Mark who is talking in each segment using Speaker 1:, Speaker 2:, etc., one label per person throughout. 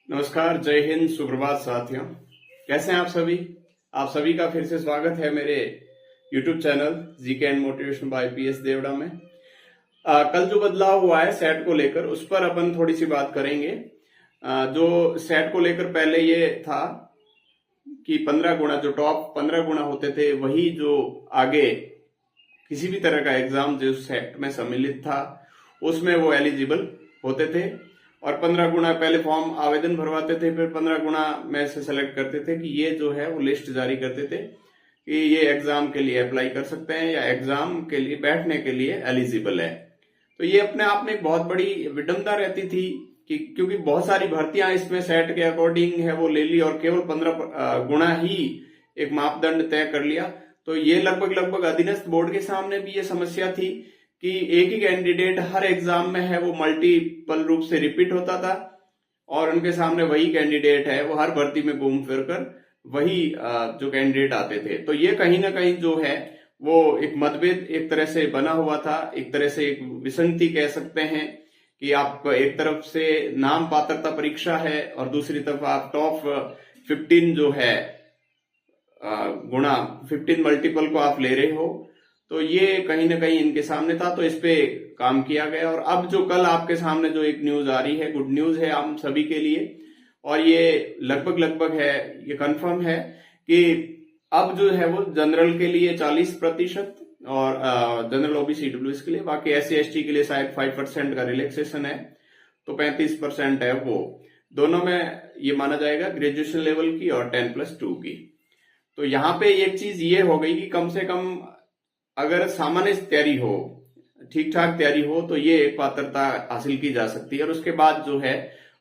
Speaker 1: नमस्कार, जय हिंद, सुप्रभात साथियों। कैसे हैं आप सभी? आप सभी का फिर से स्वागत है मेरे YouTube channel GK and motivation by PS Deora में। कल जो बदलाव हुआ है सेट को लेकर, उस पर अपन थोड़ी सी बात करेंगे। जो सेट को लेकर पहले ये था कि 15 गुणा, जो टॉप 15 गुणा होते थे, वही जो आगे किसी भी तरह का एग्जाम जो सेट में सम्मिलित था उसमें वो एलिजिबल होते थे। और 15 गुणा पहले फॉर्म आवेदन भरवाते थे, फिर 15 गुणा में से सेलेक्ट करते थे कि ये जो है वो लिस्ट जारी करते थे कि ये एग्जाम के लिए अप्लाई कर सकते हैं या एग्जाम के लिए बैठने के लिए एलिजिबल है। तो ये अपने आप में एक बहुत बड़ी विडंबना रहती थी कि क्योंकि बहुत सारी भर्तियां इसमें सेट के अकॉर्डिंग है वो ले ली और केवल 15 गुणा ही एक मापदंड तय कर लिया। तो ये लगभग अधीनस्थ बोर्ड के सामने भी ये समस्या थी कि एक ही कैंडिडेट हर एग्जाम में है वो मल्टीपल रूप से रिपीट होता था और उनके सामने वही कैंडिडेट है वो हर भर्ती में घूम फिर कर वही जो कैंडिडेट आते थे। तो ये कहीं ना कहीं जो है वो एक मतभेद एक तरह से बना हुआ था, एक तरह से एक विसंगति कह सकते हैं कि आप एक तरफ से नाम पात्रता परीक्षा है और दूसरी तरफ आप टॉप 15 जो है गुणा 15 मल्टीपल को आप ले रहे हो। तो ये कहीं ना कहीं इनके सामने था, तो इस पे काम किया गया। और अब जो कल आपके सामने जो एक न्यूज आ रही है, गुड न्यूज है हम सभी के लिए, और ये लगभग है, ये कंफर्म है कि अब जो है वो जनरल के लिए 40% और जनरल ओबीसी ईडब्ल्यूएस के लिए, बाकी एससी एसटी के लिए शायद 5% का रिलैक्सेशन है, तो 35% है वो दोनों में ये माना जाएगा ग्रेजुएशन लेवल की और 10+2 की। तो यहाँ पे एक चीज ये हो गई कि कम से कम अगर सामान्य तैयारी हो, ठीक ठाक तैयारी हो, तो ये पात्रता हासिल की जा सकती है। और उसके बाद जो है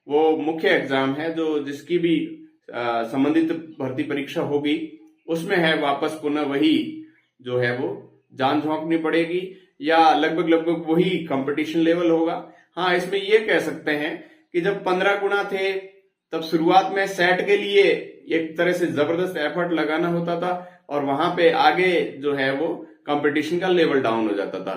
Speaker 1: वो मुख्य एग्जाम है जो जिसकी भी संबंधित भर्ती परीक्षा होगी उसमें है वापस पुनः वही जो है वो जान झोंकनी पड़ेगी या लगभग वही कंपटीशन लेवल होगा। हाँ, इसमें ये कह सकते हैं कि जब 15 गुणा थे तब शुरुआत में सेट के लिए एक तरह से जबरदस्त एफर्ट लगाना होता था और वहां पे आगे जो है वो कंपटीशन का लेवल डाउन हो जाता था।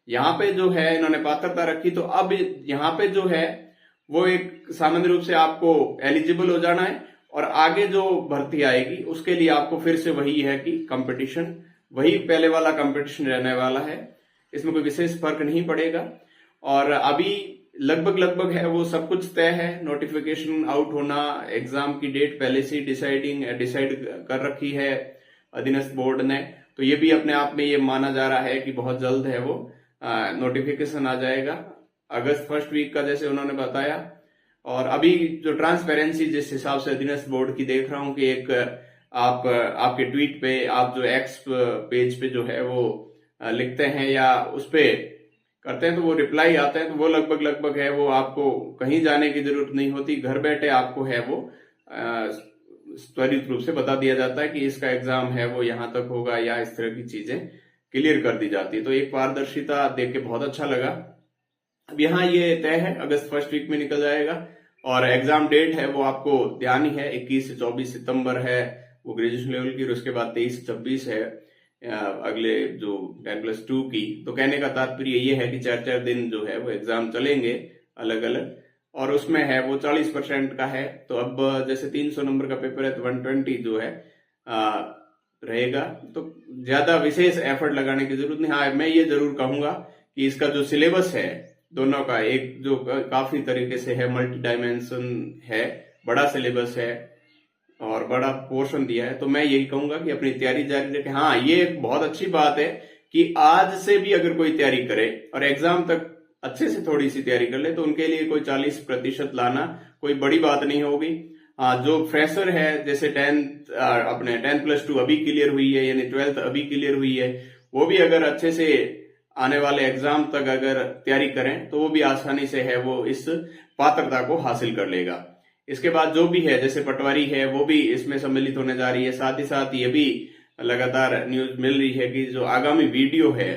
Speaker 1: यहाँ पे जो है इन्होंने पात्रता रखी, तो अब यहाँ पे जो है वो एक सामान्य रूप से आपको एलिजिबल हो जाना है और आगे जो भर्ती आएगी उसके लिए आपको फिर से वही है कि कंपटीशन वही पहले वाला कंपटीशन रहने वाला है, इसमें कोई विशेष फर्क नहीं पड़ेगा। और अभी लगभग है वो सब कुछ तय है, नोटिफिकेशन आउट होना, एग्जाम की डेट पहले से डिसाइड कर रखी है अधीनस्थ बोर्ड ने। तो ये भी अपने आप में ये माना जा रहा है कि बहुत जल्द है वो नोटिफिकेशन आ जाएगा, अगस्त फर्स्ट वीक का जैसे उन्होंने बताया। और अभी जो ट्रांसपेरेंसी जिस हिसाब से अधीनस्थ बोर्ड की देख रहा हूं कि एक आपके ट्वीट पे, आप जो एक्स पेज पे जो है वो लिखते हैं या उस पे करते हैं तो वो रिप्लाई आते हैं, तो वो लगभग है वो आपको कहीं जाने की जरूरत नहीं होती, घर बैठे आपको है वो त्वरित रूप से बता दिया जाता है कि इसका एग्जाम है वो यहां तक होगा या इस तरह की चीजें क्लियर कर दी जाती है। तो एक पारदर्शिता देख के बहुत अच्छा लगा। अब यहाँ ये तय है अगस्त फर्स्ट वीक में निकल जाएगा और एग्जाम डेट है वो आपको ध्यान ही है 21 से 24 सितंबर है वो ग्रेजुएशन लेवल की, और उसके बाद 23 से 26 है अगले जो 10+2 की। तो कहने का तात्पर्य ये है कि 4 दिन जो है वो एग्जाम चलेंगे अलग अलग, और उसमें है वो 40% का है। तो अब जैसे 300 नंबर का पेपर है तो 120 जो है रहेगा, तो ज्यादा विशेष एफर्ट लगाने की जरूरत नहीं। हाँ, मैं ये जरूर कहूंगा कि इसका जो सिलेबस है दोनों का, एक जो काफी तरीके से है, मल्टी डायमेंशन है, बड़ा सिलेबस है और बड़ा पोर्शन दिया है, तो मैं यही कहूंगा कि अपनी तैयारी जारी रखें। हाँ, ये बहुत अच्छी बात है कि आज से भी अगर कोई तैयारी करे और एग्जाम तक अच्छे से थोड़ी सी तैयारी कर ले तो उनके लिए कोई 40% लाना कोई बड़ी बात नहीं होगी। जो फ्रेशर है, जैसे 10+2 अभी क्लियर हुई है, यानी 12th अभी क्लियर हुई है, वो भी अगर अच्छे से आने वाले एग्जाम तक अगर तैयारी करें तो वो भी आसानी से है वो इस पात्रता को हासिल कर लेगा। इसके बाद जो भी है, जैसे पटवारी है वो भी इसमें सम्मिलित होने जा रही है। साथ ही साथ ये भी लगातार न्यूज मिल रही है कि जो आगामी वीडियो है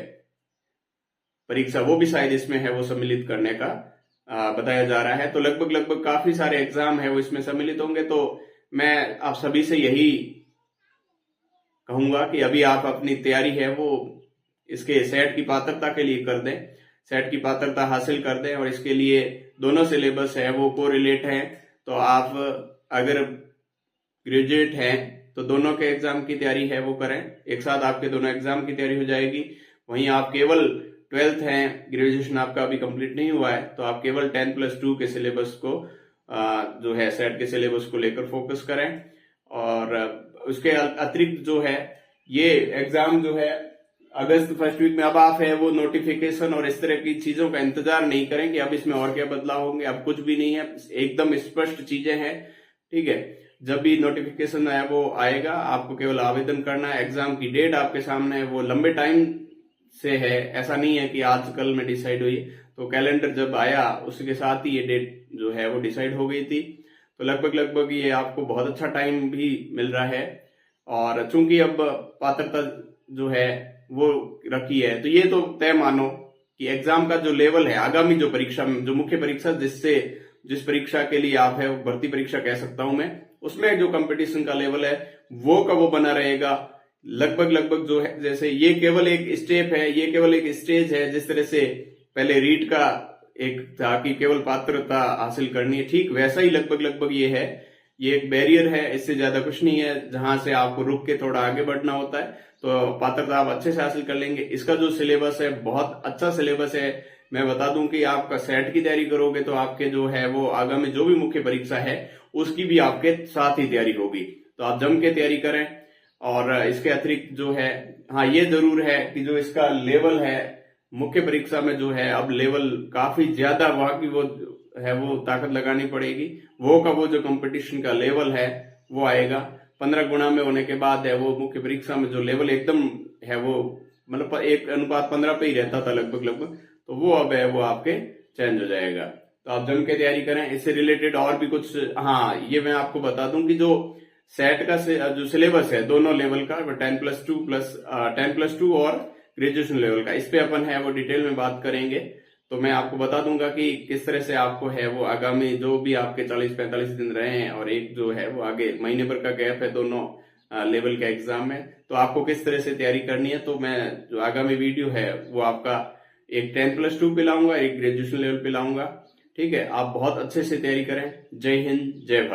Speaker 1: परीक्षा वो भी शायद इसमें है वो सम्मिलित करने का बताया जा रहा है। तो लगभग काफी सारे एग्जाम है वो इसमें सम्मिलित होंगे। तो मैं आप सभी से यही कहूंगा कि अभी आप अपनी तैयारी है वो इसके सेट की पात्रता के लिए कर दें, सेट की पात्रता हासिल कर दें, और इसके लिए दोनों सिलेबस है वो कोरिलेट है। तो आप अगर ग्रेजुएट हैं तो दोनों के एग्जाम की तैयारी है वो करें, एक साथ आपके दोनों एग्जाम की तैयारी हो जाएगी। वहीं आप केवल 12th हैं, ग्रेजुएशन आपका अभी कंप्लीट नहीं हुआ है, तो आप केवल 10+2 के सिलेबस को जो है सेट के सिलेबस को लेकर फोकस करें। और उसके अतिरिक्त जो है ये एग्जाम जो है अगस्त फर्स्ट वीक में, अब आप है वो नोटिफिकेशन और इस तरह की चीजों का इंतजार नहीं करें कि अब इसमें और क्या बदलाव होंगे। अब कुछ भी नहीं है, एकदम स्पष्ट चीजें हैं, ठीक है। जब भी नोटिफिकेशन आया वो आएगा, आपको केवल आवेदन करना है। एग्जाम की डेट आपके सामने है, वो लंबे टाइम से है, ऐसा नहीं है कि आज कल में डिसाइड हुई। तो कैलेंडर जब आया उसके साथ ही ये डेट जो है वो डिसाइड हो गई थी। तो लगभग ये आपको बहुत अच्छा टाइम भी मिल रहा है। और चूंकि अब पात्रता जो है वो रखी है, तो ये तो तय मानो कि एग्जाम का जो लेवल है, आगामी जो परीक्षा, जो मुख्य परीक्षा जिस परीक्षा के लिए आप है भर्ती परीक्षा कह सकता हूं मैं, उसमें जो कंपटीशन का लेवल है वो का वो बना रहेगा। लगभग जो है, जैसे ये केवल एक स्टेप है, ये केवल एक स्टेज है। जिस तरह से पहले रीट का एक था कि केवल पात्रता हासिल करनी है, ठीक वैसा ही लगभग ये है। ये एक बैरियर है, इससे ज्यादा कुछ नहीं है, जहां से आपको रुक के थोड़ा आगे बढ़ना होता है। तो पात्रता आप अच्छे से हासिल कर लेंगे। इसका जो सिलेबस है बहुत अच्छा सिलेबस है। मैं बता दूं कि आपका सेट की तैयारी करोगे तो आपके जो है वो आगामी जो भी मुख्य परीक्षा है उसकी भी आपके साथ ही तैयारी होगी। तो आप जम के तैयारी करें। और इसके अतिरिक्त जो है, हाँ ये जरूर है कि जो इसका लेवल है मुख्य परीक्षा में जो है, अब लेवल काफी ज्यादा वहां की वो है वो ताकत लगानी पड़ेगी। वो का वो जो कंपटीशन का लेवल है वो आएगा। 15 गुना में होने के बाद है वो मुख्य परीक्षा में जो लेवल एकदम है वो मतलब 1:15 पे ही रहता था लगभग, तो वो अब है वो आपके चेंज हो जाएगा। तो आप जम के तैयारी करें। इससे रिलेटेड और भी कुछ, हाँ ये मैं आपको बता दूं कि जो सेट का जो सिलेबस है दोनों लेवल का, 10+2 और ग्रेजुएशन लेवल का, इस पे अपन है वो डिटेल में बात करेंगे। तो मैं आपको बता दूंगा कि किस तरह से आपको है वो आगामी जो भी आपके 40-45 दिन रहे हैं और एक जो है वो आगे महीने भर का गैप है दोनों लेवल के एग्जाम में, तो आपको किस तरह से तैयारी करनी है। तो मैं जो आगामी वीडियो है वो आपका एक 10+2 पे लाऊंगा, एक ग्रेजुएशन लेवल पे लाऊंगा, ठीक है। आप बहुत अच्छे से तैयारी करें। जय हिंद, जय भारत।